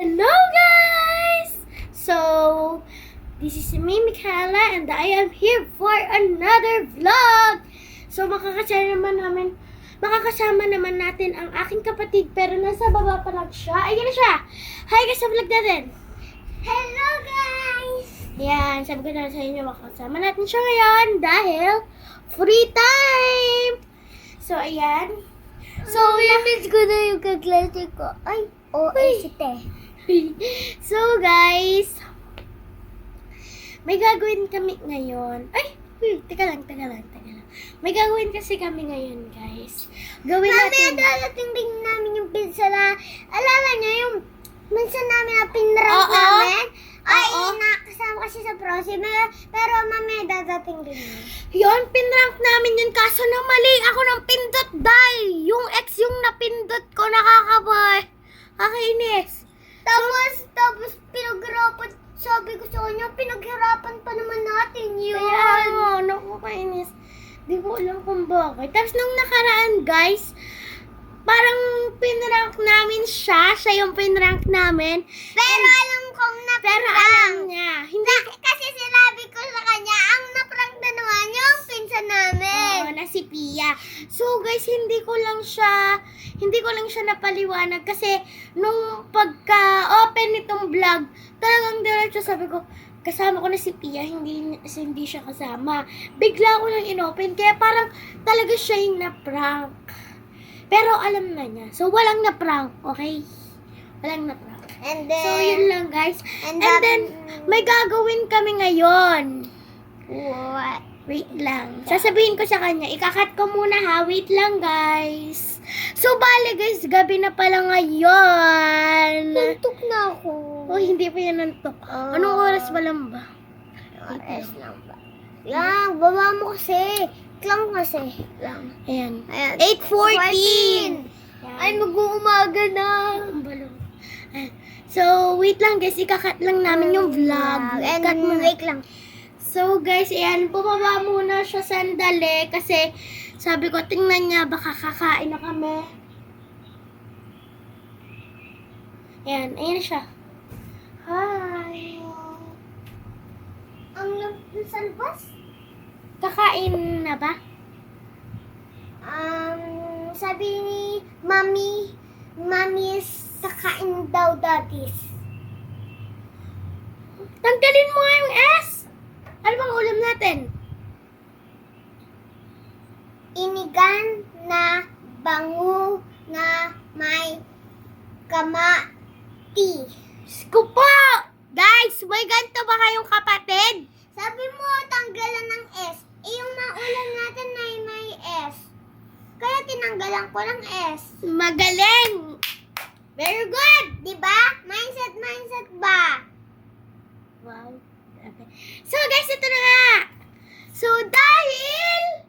Hello guys! So, this is me, Michaela, and I am here for another vlog. So, makakasama naman natin ang aking kapatid, pero nasa baba pa lang siya. Ayan na siya! Hi guys sa vlog natin! Hello guys! Yan, sabi ko na sa inyo, makakasama natin siya ngayon dahil free time! So, ayan. So, miss ko na yung kaklase ko. Ay, OST. So guys, may gagawin kami ngayon. Ay, teka lang. May gagawin kasi kami ngayon, guys. Gawin natin. Mami, dadating din namin yung pizza na, alala niyo yung minsan namin na pinrank namin? Ay, nakasama kasi sa prosime. Pero mami, dadating din yun. Yun, pinrank namin yun kaso na mali ako ng pindot dahil yung ex yung napindot ko, nakakaboy. Kakainis. Tapos pinaghirapan, sabi ko sa kanya, pinaghirapan pa naman natin yun. Kaya nakakainis. Di ko alam kung bakit. Tapos nung nakaraan, guys, parang pinrank namin siya yung pinrank namin. Pero alam kong naprank. Pero alam niya. Hindi Kasi sinabi ko sa kanya, ang naprank na naman yung pinsan namin. Oo, na si Pia. So guys, hindi ko lang siya napaliwanag kasi nung pagka-open nitong vlog, talagang diretso sabi ko, kasama ko na si Pia, hindi siya kasama. Bigla ko lang inopen, kaya parang talaga siya yung na-prank. Pero alam na niya. So walang na-prank, okay? Walang na-prank. And then, So yun lang guys. And then, may gagawin kami ngayon. what? Wait lang. Sasabihin ko sa kanya, ikakat ko muna ha. Wait lang, guys. So, bale, guys, gabi na pala ngayon. Nantok na ako. Oh, hindi pa yan nantok. Anong oras pa lang ba? Oras lang ba? Lang, baba mo kasi. Lang kasi. Lang. Ayan. Ayan. 8:14. Ay, mag-uumaga na. Ang balong. So, wait lang, guys. Ikakat lang namin yung vlog. And Cut muna. wait lang. So guys, ayan, bumaba muna siya sandali kasi sabi ko, tingnan niya, baka kakain na kami. Ayan, ayan na siya. Hi! Ang nasa labas? Kakain na ba? Sabi ni Mami is kakain daw datis. Tanggalin mo nga yung S! Ano bang ulam natin? Inigan na bango na may kamati. Sko po! Guys, may ganito ba kayong kapatid? Sabi mo, tanggalan ng S. Yung maulan natin na may S. Kaya tinanggalan ko ng S. Magaling! Very good! Diba? Mindset ba? Wow. Okay. So guys, ito na nga. So dahil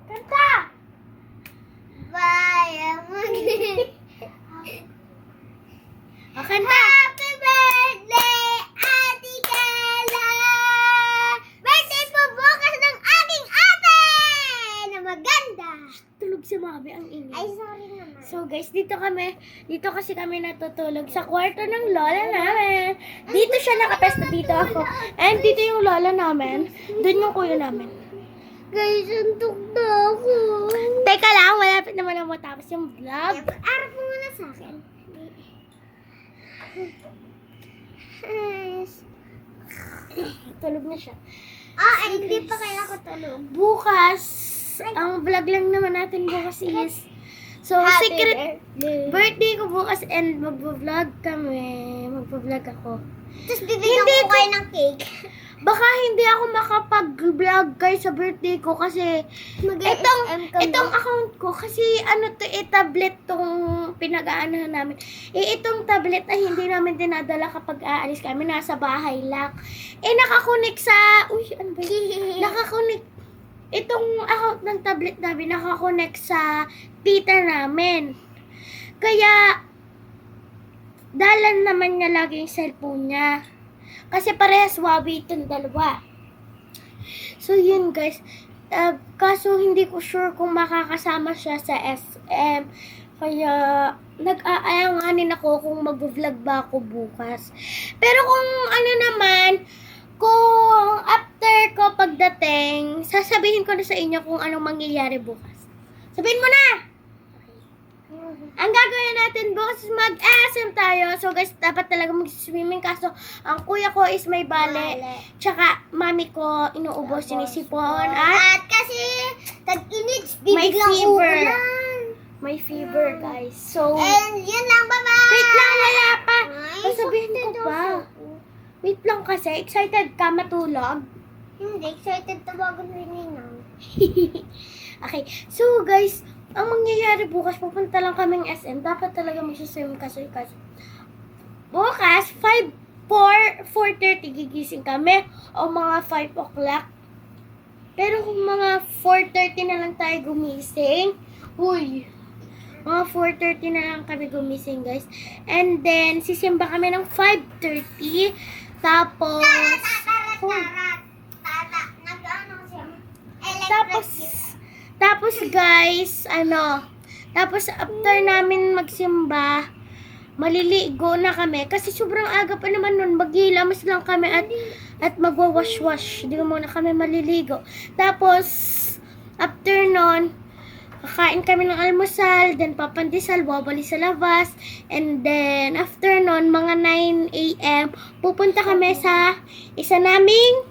kanta. Bye. Kanta. Happy birthday, Ate Kela! Birthday po bukas ng aking ate na maganda. Tulog si Mami, ang ingay. Ay, sorry naman. So guys, dito kasi kami natutulog sa kwarto ng lola namin. Dito siya nakapesto, dito ako. And dito yung lola namin. Doon yung kuya namin. Guys, antok na ako. Teka lang, malapit naman ang matapos yung vlog. Arap mo muna sa akin. Tulog na siya. Hindi pa kaya ako tulog. Bukas, ang vlog lang naman natin bukas is, so secret birthday ko bukas and magvo-vlog kami. Magvo-vlog ako. Tapos bibigyan ko kayo ng cake. Baka hindi ako makapag-vlog guys sa birthday ko kasi itong account ko kasi tablet tong pinag-aanahan namin. Itong tablet ay hindi namin dinadala kapag aalis kami, nasa bahay lang. Nakakonek sa nakakonek itong account ng tablet namin, nakakonek sa tita namin. Kaya dalan naman niya lagi yung cellphone niya. Kasi parehas Huawei itong dalawa. So yun guys. Kaso hindi ko sure kung makakasama siya sa SM. Kaya nag-aalanganin ako kung mag-vlog ba ako bukas. Pero kung ano naman, kung after ko pagdating, sasabihin ko na sa inyo kung anong mangyayari bukas. Sabihin mo na! Ang gagawin natin bukas is mag-SM tayo. So guys, dapat talaga mag-swimming kaso ang kuya ko is may bale. Tsaka mami ko inuubos, sinisipon at kasi tag-init, may bibiglang fever. uulan. May fever guys. So, And yun lang, bye-bye! wait lang, wala pa. Ay, Sasabihin ko excited pa. ako. Wait lang kasi, excited ka matulog? Hindi, excited tawagan rin ninang. Okay, so guys, ang mangyayari bukas, pupunta lang kaming SM. Dapat talaga mag-swim kasi bukas, 4:30 gigising kami o mga 5 o'clock. Pero kung mga 4:30 na lang tayo gumising, mga 4:30 na lang kami gumising, guys. And then, sisimba kami ng 5:30. Tapos, tapos guys, tapos after namin magsimba, maliligo na kami. Kasi sobrang aga pa naman nun, maghilamas lang kami at magwawash-wash. Hindi muna kami maliligo. Tapos, after nun, kakain kami ng almusal, then papandesal, wabali sa labas, and then after nun, mga 9 a.m., pupunta kami sa isa naming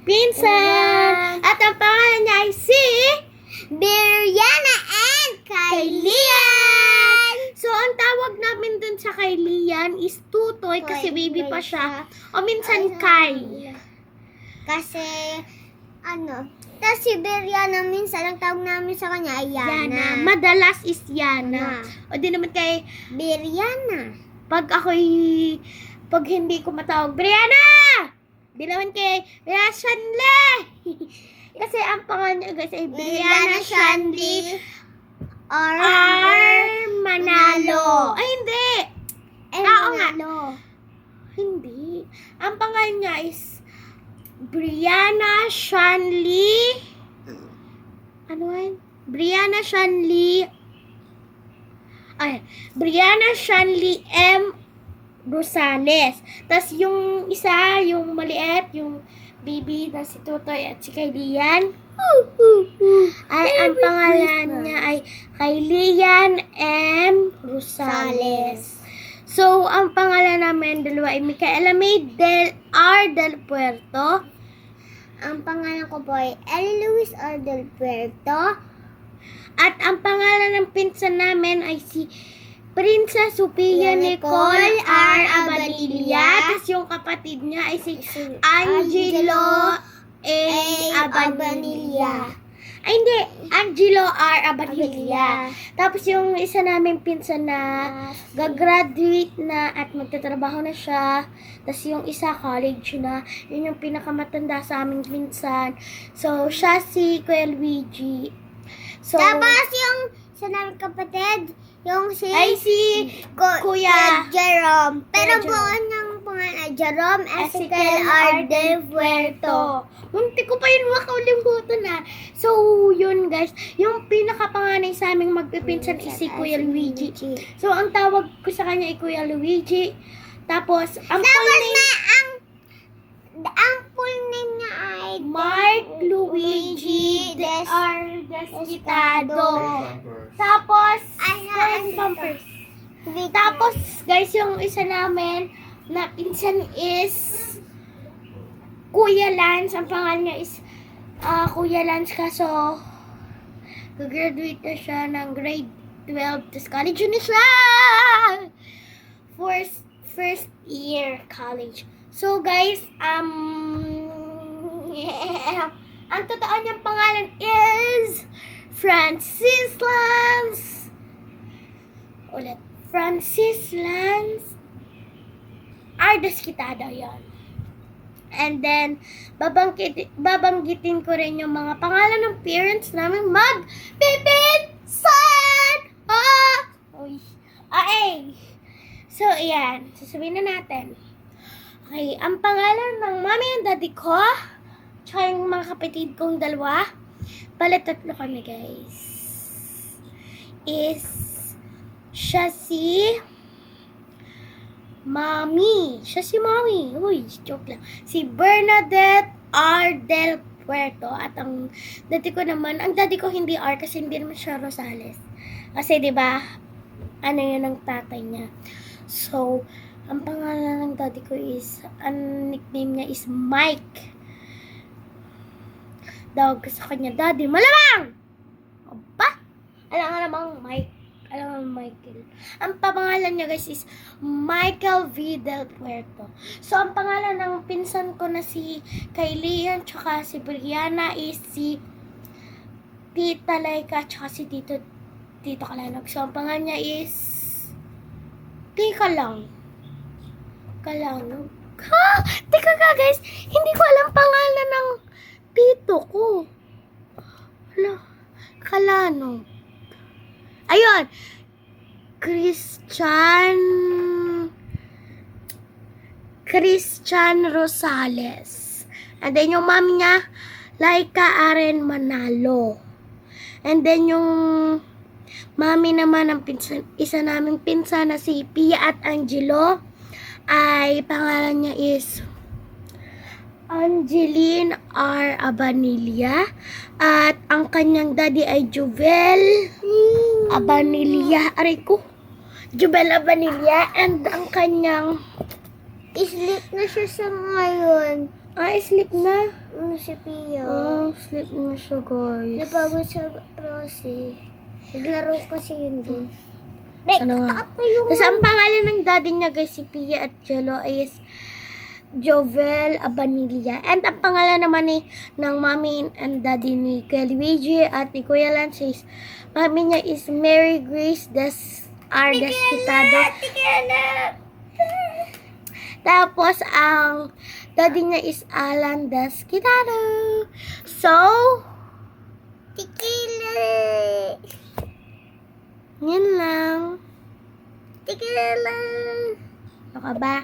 pinsan. At ang pangalan niya ay si Brianna and Kylian! So, ang tawag namin dun sa Kylian is Tutoy kasi baby pa siya. O minsan Kai. Kasi, tapos si Brianna minsan ang tawag namin sa kanya ay Yana. Madalas is Yana. O di naman kay, Brianna. pag hindi ko matawag, Brianna! Di naman kay, Brianna Shanle! Kasi ang pangalan niya guys ay Brianna Shanli R. Manalo. Ay, hindi! Oo nga. Hindi. Ang pangalan niya is Brianna Shanli. Ano yun? Brianna Shanli. Brianna Shanli M. Rosales. Tapos yung isa, yung maliit, yung baby na si Tutoy at si Kylian. Ay, ang pangalan niya ay Kylian M. Rosales. So, ang pangalan namin dalawa ay Micaela May del Puerto. Ang pangalan ko po ay Luis R. del Puerto. At ang pangalan ng pinsan namin ay si Princess Sophia Nicole R. Abadilla. Tapos yung kapatid niya ay si Angelo A. Abadilla. Ay, hindi. Angelo R. Abadilla. Tapos yung isa naming pinsan na gagraduate na at magtatrabaho na siya. Tapos yung isa college na. Yun yung pinakamatanda sa aming pinsan. So, siya si Kuya Luigi. So, Tapos yung sa namin kapatid, yung si Kuya Jerome. Pero Jerome. buo niyang pangalan ay Jerome Ezekiel Ezekiel R. R. del del Puerto. Puerto. Munti ko pa yun makaulimutan na. So, yun guys. Yung pinakapanganay sa aming magpipinsan is si Kuya Luigi. So, ang tawag ko sa kanya ay Kuya Luigi. Tapos, ang full Tapos name, ang full name niya ay Mark Luigi Desquitado. Tapos, first bumpers. Tapos, guys, yung isa namin na pinsan is Kuya Lance. Ang pangalan niya is Kuya Lance kaso graduate na siya ng grade 12 tapos college na siya. First year college. So, guys, ang totoo niyang pangalan is Francis Lance. Ulit. Francis Lance Desquitado, yan. And then, babanggitin ko rin yung mga pangalan ng parents namin magpipinsan! Okay. So, ayan. Sasabihin na natin. Okay, ang pangalan ng mami and daddy ko, tsaka yung mga kapatid kong dalawa, pala tatlo kami, guys, is Siya si Mommy. Uy, joke lang. Si Bernadette R. Del Puerto. At ang daddy ko hindi R kasi hindi naman siya Rosales. Kasi 'di ba? Ano 'yun ang tatay niya. So, ang pangalan ng daddy ko is, ang nickname niya is Mike. Dawag ko sa kanya, Daddy, malamang! Aba? Alam nga namang Mike. Alam nga Michael. Ang pangalan niya guys is Michael V. Del Puerto. So, ang pangalan ng pinsan ko na si Kylian tsaka si Brianna is si Tita Laika tsaka si Tito Kalanog. So, ang pangalan niya is Kalanog. Ha? Teka ka guys, hindi ko alam pangalan ng tito ko. Hala, Kalanog. Ayun. Christian Rosales. And then yung mami niya, Laika Aren Manalo. And then yung mami naman ng isa naming pinsan na si Pia at Angelo, ay pangalan niya is Angeline R. Abanilla. At ang kanyang daddy ay Jovel Abanilla. Aray ko. Jovel Abanilla. And ang kanyang Sleep na siya sa ngayon. sleep na. Si Pia. Sleep na siya guys. Napagod sa Rosie. Naglaro kasi yun din. Ano nga? Tapos ang pangalan ng daddy niya guys, si Pia at Jello is Jovel Abanilla. And ang pangalan naman ng mommy and daddy ni Kuya Luigi at ni Kuya Lance is, mami niya is Mary Grace Desquitado. Tapos ang daddy niya is Alan Desquitado. So, Tikila. yun lang. Tikila. Ano ka ba?